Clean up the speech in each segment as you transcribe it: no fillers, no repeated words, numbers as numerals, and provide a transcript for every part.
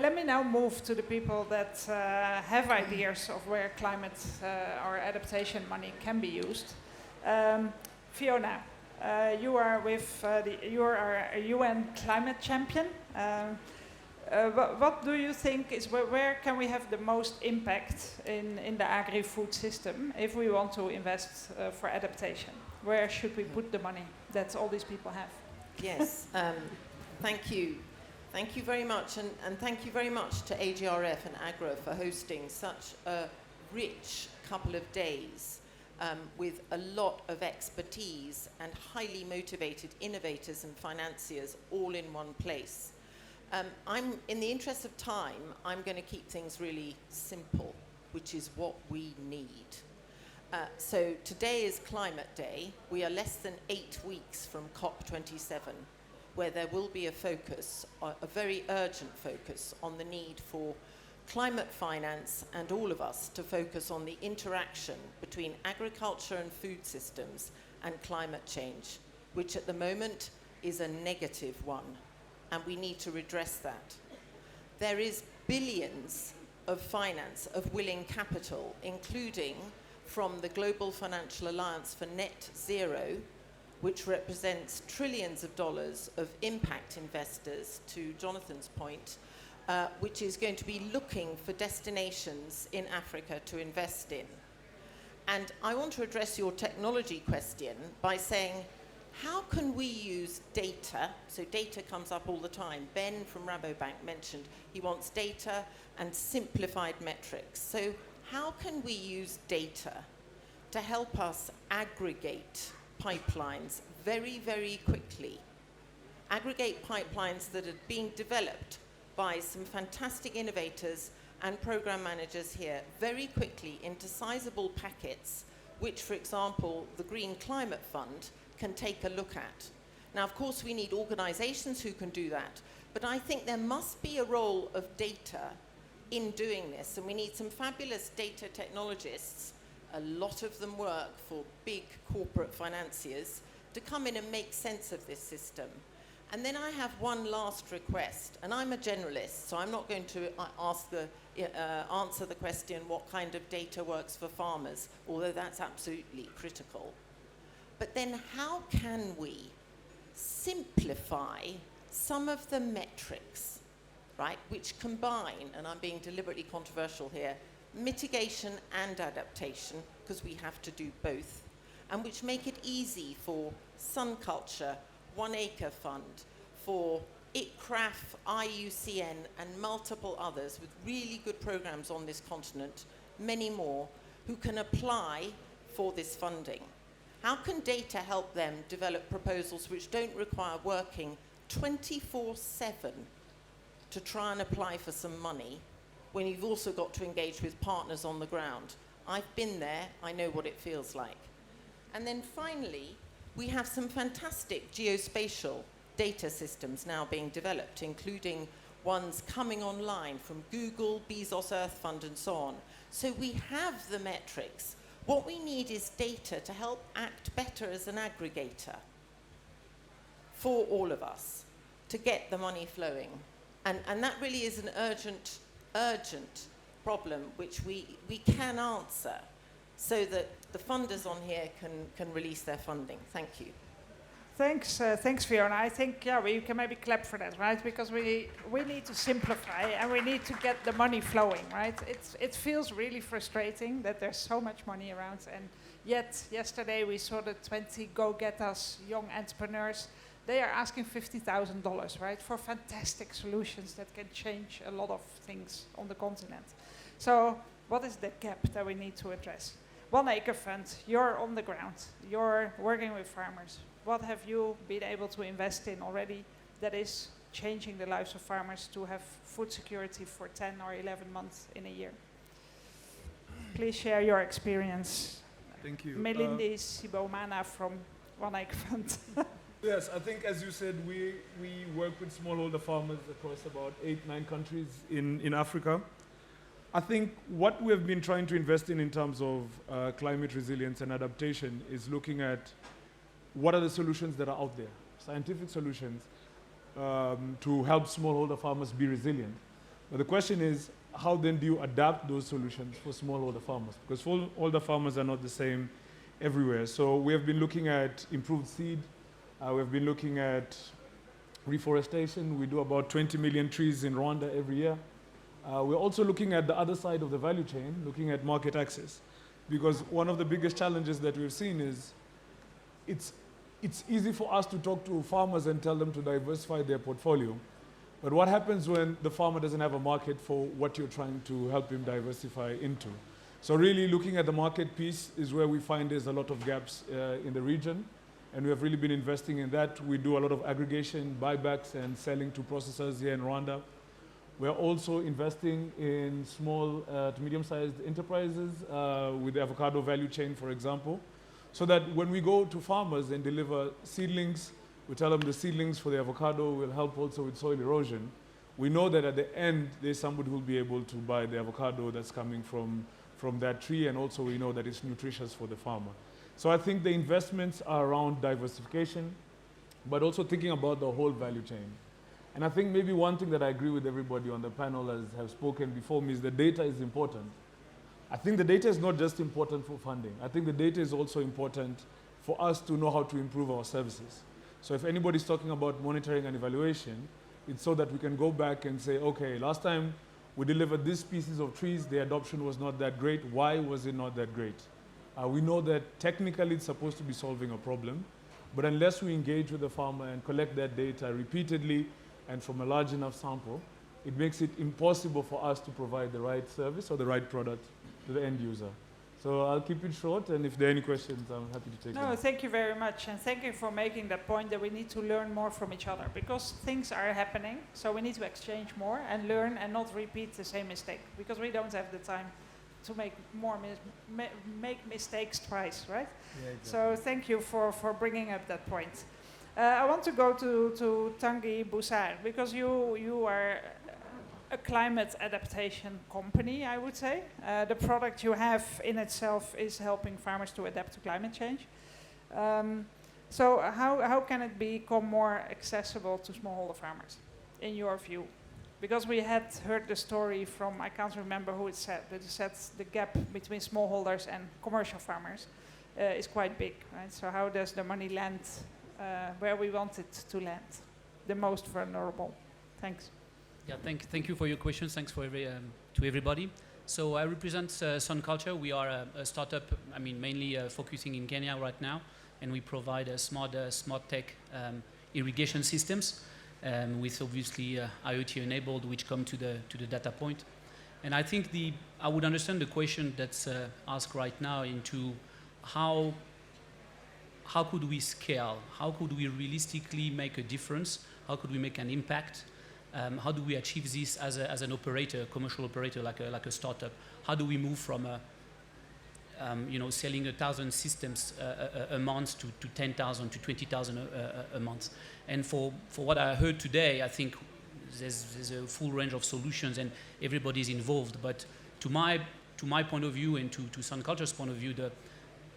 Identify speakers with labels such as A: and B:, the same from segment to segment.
A: let me now move to the people that have ideas of where climate or adaptation money can be used. Fiona, you are with you are a UN climate champion. What do you think is where can we have the most impact in the agri-food system if we want to invest for adaptation? Where should we put the money that all these people have?
B: Yes, thank you. Thank you very much, and thank you very much to AGRF and AGRA for hosting such a rich couple of days with a lot of expertise and highly motivated innovators and financiers all in one place. In the interest of time, I'm going to keep things really simple, which is what we need. So today is Climate Day. We are less than 8 weeks from COP27, where there will be a focus, a very urgent focus, on the need for climate finance and all of us to focus on the interaction between agriculture and food systems and climate change, which at the moment is a negative one. And we need to redress that. There is billions of finance, of willing capital, including from the Global Financial Alliance for Net Zero, which represents trillions of dollars of impact investors, to Jonathan's point, which is going to be looking for destinations in Africa to invest in. And I want to address your technology question by saying, how can we use data? So data comes up all the time. Ben from Rabobank mentioned he wants data and simplified metrics. So how can we use data to help us aggregate pipelines very, very quickly? Aggregate pipelines that are being developed by some fantastic innovators and program managers here very quickly into sizable packets, which, for example, the Green Climate Fund can take a look at. Now, of course, we need organizations who can do that, but I think there must be a role of data in doing this, and we need some fabulous data technologists, a lot of them work for big corporate financiers, to come in and make sense of this system. And then I have one last request, and I'm a generalist, so I'm not going to answer the question what kind of data works for farmers, although that's absolutely critical. But then how can we simplify some of the metrics, right, which combine, and I'm being deliberately controversial here, mitigation and adaptation, because we have to do both, and which make it easy for SunCulture, 1 Acre Fund, for ICRAF, IUCN, and multiple others with really good programs on this continent, many more, who can apply for this funding. How can data help them develop proposals which don't require working 24/7 to try and apply for some money when you've also got to engage with partners on the ground? I've been there, I know what it feels like. And then finally, we have some fantastic geospatial data systems now being developed, including ones coming online from Google, Bezos Earth Fund, and so on. So we have the metrics. What we need is data to help act better as an aggregator for all of us to get the money flowing. And that really is an urgent problem which we can answer so that the funders on here can release their funding. Thank you.
A: Thanks, Fiona. I think, yeah, we can maybe clap for that, right? Because we need to simplify and we need to get the money flowing, right? It feels really frustrating that there's so much money around, and yet yesterday we saw the 20 go-getters, young entrepreneurs. They are asking $50,000, right, for fantastic solutions that can change a lot of things on the continent. So what is the gap that we need to address? 1 Acre Fund, you're on the ground, you're working with farmers. What have you been able to invest in already that is changing the lives of farmers to have food security for 10 or 11 months in a year? Please share your experience.
C: Thank you.
A: Milindi, Sibomana from 1 Acre Fund.
C: Yes, I think, as you said, we work with smallholder farmers across about 8-9 countries in Africa. I think what we have been trying to invest in terms of climate resilience and adaptation is looking at what are the solutions that are out there, scientific solutions to help smallholder farmers be resilient. But the question is, how then do you adapt those solutions for smallholder farmers? Because smallholder farmers are not the same everywhere. So we have been looking at improved seed. We have been looking at reforestation. We do about 20 million trees in Rwanda every year. We're also looking at the other side of the value chain, looking at market access. Because one of the biggest challenges that we've seen is it's easy for us to talk to farmers and tell them to diversify their portfolio. But what happens when the farmer doesn't have a market for what you're trying to help him diversify into? So really looking at the market piece is where we find there's a lot of gaps in the region. And we have really been investing in that. We do a lot of aggregation, buybacks, and selling to processors here in Rwanda. We're also investing in small to medium-sized enterprises with the avocado value chain, for example, so that when we go to farmers and deliver seedlings, we tell them the seedlings for the avocado will help also with soil erosion. We know that at the end, there's somebody who will be able to buy the avocado that's coming from that tree, and also we know that it's nutritious for the farmer. So I think the investments are around diversification, but also thinking about the whole value chain. And I think maybe one thing that I agree with everybody on the panel as have spoken before me is the data is important. I think the data is not just important for funding. I think the data is also important for us to know how to improve our services. So if anybody's talking about monitoring and evaluation, it's so that we can go back and say, okay, last time we delivered these species of trees, the adoption was not that great. Why was it not that great? We know that technically it's supposed to be solving a problem, but unless we engage with the farmer and collect that data repeatedly and from a large enough sample, it makes it impossible for us to provide the right service or the right product to the end user. So I'll keep it short, and if there are any questions, I'm happy to take them.
A: No, thank you very much, and thank you for making that point that we need to learn more from each other, because things are happening, so we need to exchange more and learn and not repeat the same mistake, because we don't have the time to make make mistakes twice, right?
C: Yeah, exactly.
A: So thank you for bringing up that point. I want to go to Tanguy Boussard, because you are a climate adaptation company, I would say. The product you have in itself is helping farmers to adapt to climate change. So how can it become more accessible to smallholder farmers, in your view? Because we had heard the story from, I can't remember who it said, but it said the gap between smallholders and commercial farmers is quite big, right? So how does the money land where we want it to land, the most vulnerable? Thanks.
D: Yeah, thank you for your questions. Thanks for to everybody. So I represent SunCulture. We are a startup, mainly focusing in Kenya right now, and we provide smart tech irrigation systems with obviously IoT enabled, which come to the data point. And I think I would understand the question that's asked right now into how could we scale? How could we realistically make a difference? How could we make an impact? How do we achieve this as an operator, a commercial operator, like a startup? How do we move from selling 1,000 systems a month to 10,000 to 20,000 a month? And for what I heard today, I think there's a full range of solutions and everybody's involved. But to my point of view and to SunCulture's point of view,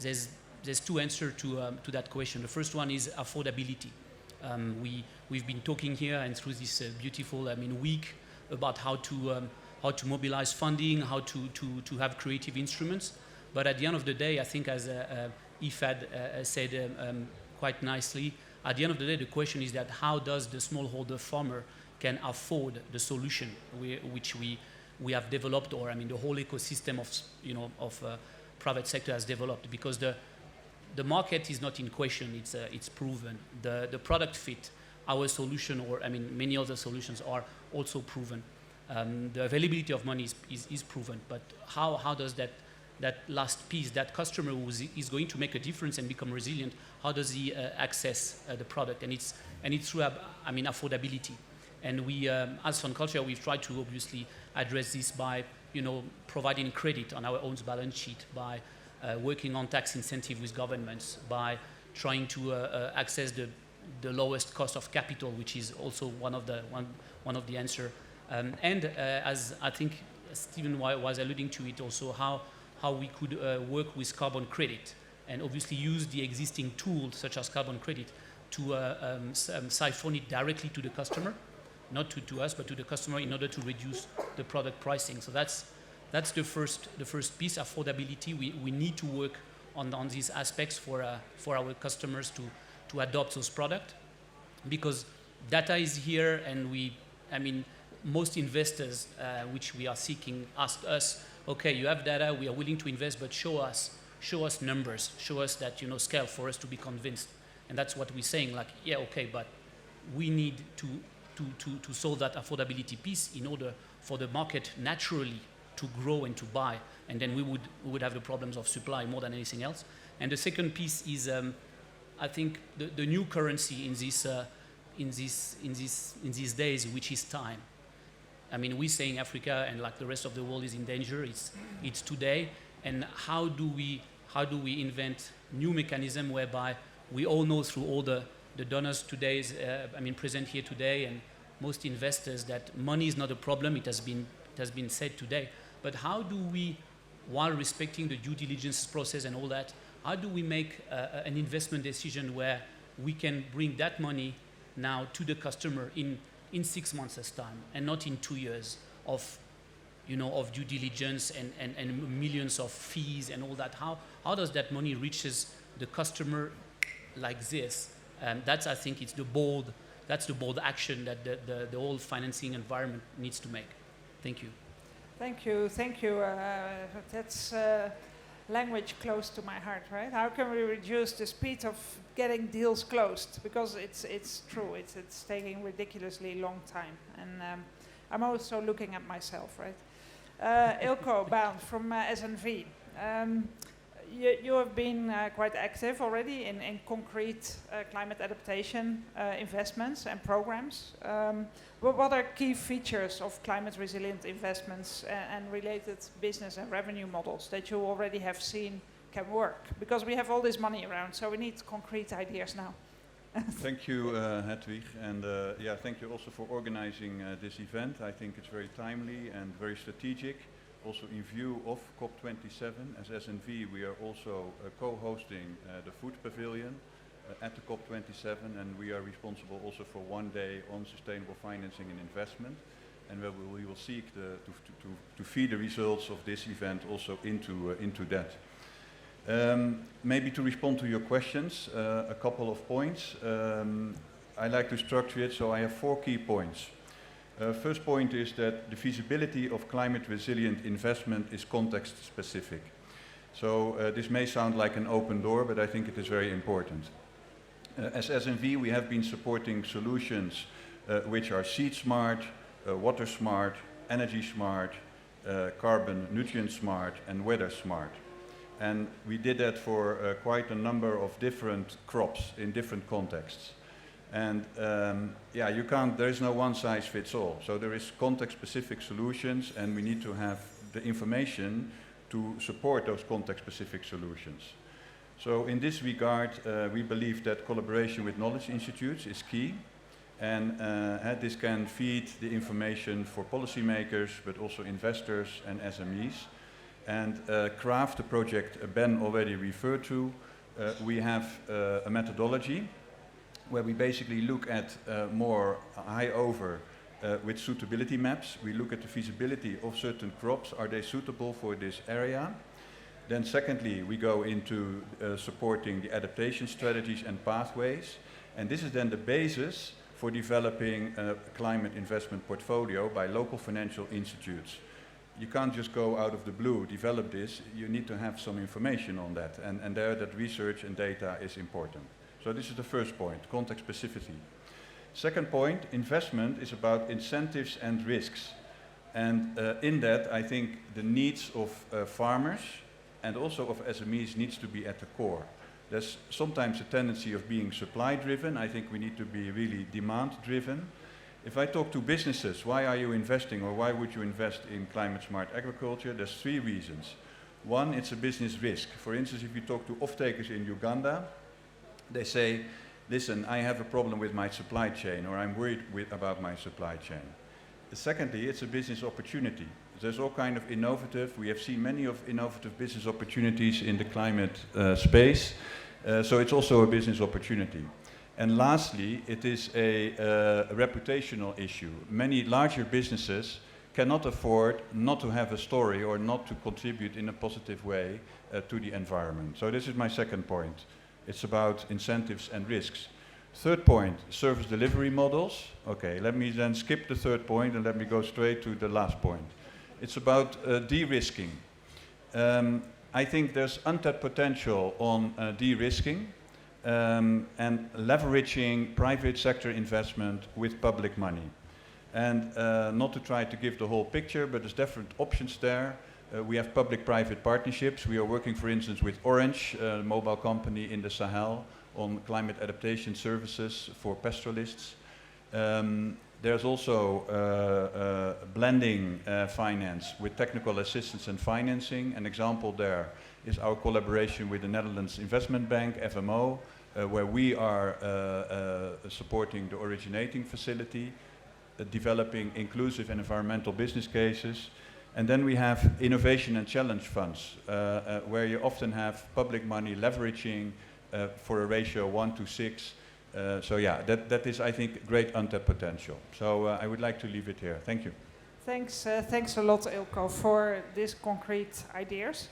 D: there's two answers to that question. The first one is affordability. We've been talking here and through this beautiful week about how to mobilize funding, how to have creative instruments. But at the end of the day, I think as IFAD said quite nicely, at the end of the day, the question is that how does the smallholder farmer can afford the solution which we have developed, or the whole ecosystem of private sector has developed, because the market is not in question, it's proven. The product fit, our solution, or many other solutions are also proven. The availability of money is proven, but how does that last piece, that customer who is going to make a difference and become resilient, how does he access the product? And it's through affordability. And we, as SunCulture, we've tried to obviously address this by providing credit on our own balance sheet, by working on tax incentive with governments, by trying to access the lowest cost of capital, which is also one of the answer. As I think Stephen was alluding to it also, how we could work with carbon credit and obviously use the existing tools such as carbon credit to siphon it directly to the customer not to us, but to the customer in order to reduce the product pricing. So that's the first piece, affordability. We need to work on these aspects for our customers to adopt those products, because data is here, and most investors which we are seeking ask us, okay, you have data, we are willing to invest, but show us numbers, show us that scale for us to be convinced. And that's what we're saying, like, yeah, okay, but we need to solve that affordability piece in order for the market naturally to grow and to buy, and then we would have the problems of supply more than anything else. And the second piece is, I think the new currency in these days, which is time. We're saying Africa and like the rest of the world is in danger. It's today, and how do we invent new mechanism whereby we all know through all the donors today, present here today, and most investors, that money is not a problem. It has been said today. But how do we, while respecting the due diligence process and all that, how do we make an investment decision where we can bring that money now to the customer in 6 months' time, and not in 2 years of due diligence and millions of fees and all that? How does that money reaches the customer like this? That's, I think, the bold action that the whole financing environment needs to make. Thank you.
A: Thank you. That's language close to my heart, right? How can we reduce the speed of getting deals closed? Because it's true, it's taking ridiculously long time, and I'm also looking at myself, right? Eelco, Baan from SNV. You have been quite active already in concrete climate adaptation investments and programs. What are key features of climate resilient investments and related business and revenue models that you already have seen can work? Because we have all this money around, so we need concrete ideas now.
E: Thank you, Hedwig, and thank you also for organizing this event. I think it's very timely and very strategic. Also in view of COP27, as SNV, we are also co-hosting the food pavilion at the COP27, and we are responsible also for 1 day on sustainable financing and investment, and we will seek to feed the results of this event also into that. Maybe to respond to your questions, a couple of points. I like to structure it, so I have 4 key points. First point is that the feasibility of climate resilient investment is context specific. So this may sound like an open door, but I think it is very important. As SNV, we have been supporting solutions which are seed smart, water smart, energy smart, carbon nutrient smart, and weather smart. And we did that for quite a number of different crops in different contexts. And there is no one size fits all. So there is context-specific solutions, and we need to have the information to support those context-specific solutions. So in this regard, we believe that collaboration with knowledge institutes is key, and this can feed the information for policymakers, but also investors and SMEs. And craft, the project Ben already referred to, we have a methodology where we basically look at more high over with suitability maps. We look at the feasibility of certain crops. Are they suitable for this area? Then secondly, we go into supporting the adaptation strategies and pathways. And this is then the basis for developing a climate investment portfolio by local financial institutes. You can't just go out of the blue, develop this. You need to have some information on that. And there, that research and data is important. So this is the first point, context specificity. Second point, investment is about incentives and risks. And in that, I think the needs of farmers and also of SMEs needs to be at the core. There's sometimes a tendency of being supply-driven. I think we need to be really demand-driven. If I talk to businesses, why are you investing or why would you invest in climate-smart agriculture? There's 3 reasons. One, it's a business risk. For instance, if you talk to off-takers in Uganda, they say, listen, I have a problem with my supply chain, or I'm worried about my supply chain. Secondly, it's a business opportunity. There's all kind of innovative, we have seen many of innovative business opportunities in the climate space, so it's also a business opportunity. And lastly, it is a reputational issue. Many larger businesses cannot afford not to have a story or not to contribute in a positive way to the environment. So this is my second point. It's about incentives and risks. Third point, service delivery models. Okay, let me then skip the third point and let me go straight to the last point. It's about de-risking. I think there's untapped potential on de-risking and leveraging private sector investment with public money. And not to try to give the whole picture, but there's different options there. We have public-private partnerships. We are working, for instance, with Orange, a mobile company in the Sahel, on climate adaptation services for pastoralists. There's also blending finance with technical assistance and financing. An example there is our collaboration with the Netherlands Investment Bank, FMO, where we are supporting the originating facility, developing inclusive and environmental business cases. And then we have innovation and challenge funds, where you often have public money leveraging for a ratio 1:6. So yeah, that is, I think, great untapped potential. So I would like to leave it here. Thank you.
A: Thanks a lot, Eelco, for these concrete ideas.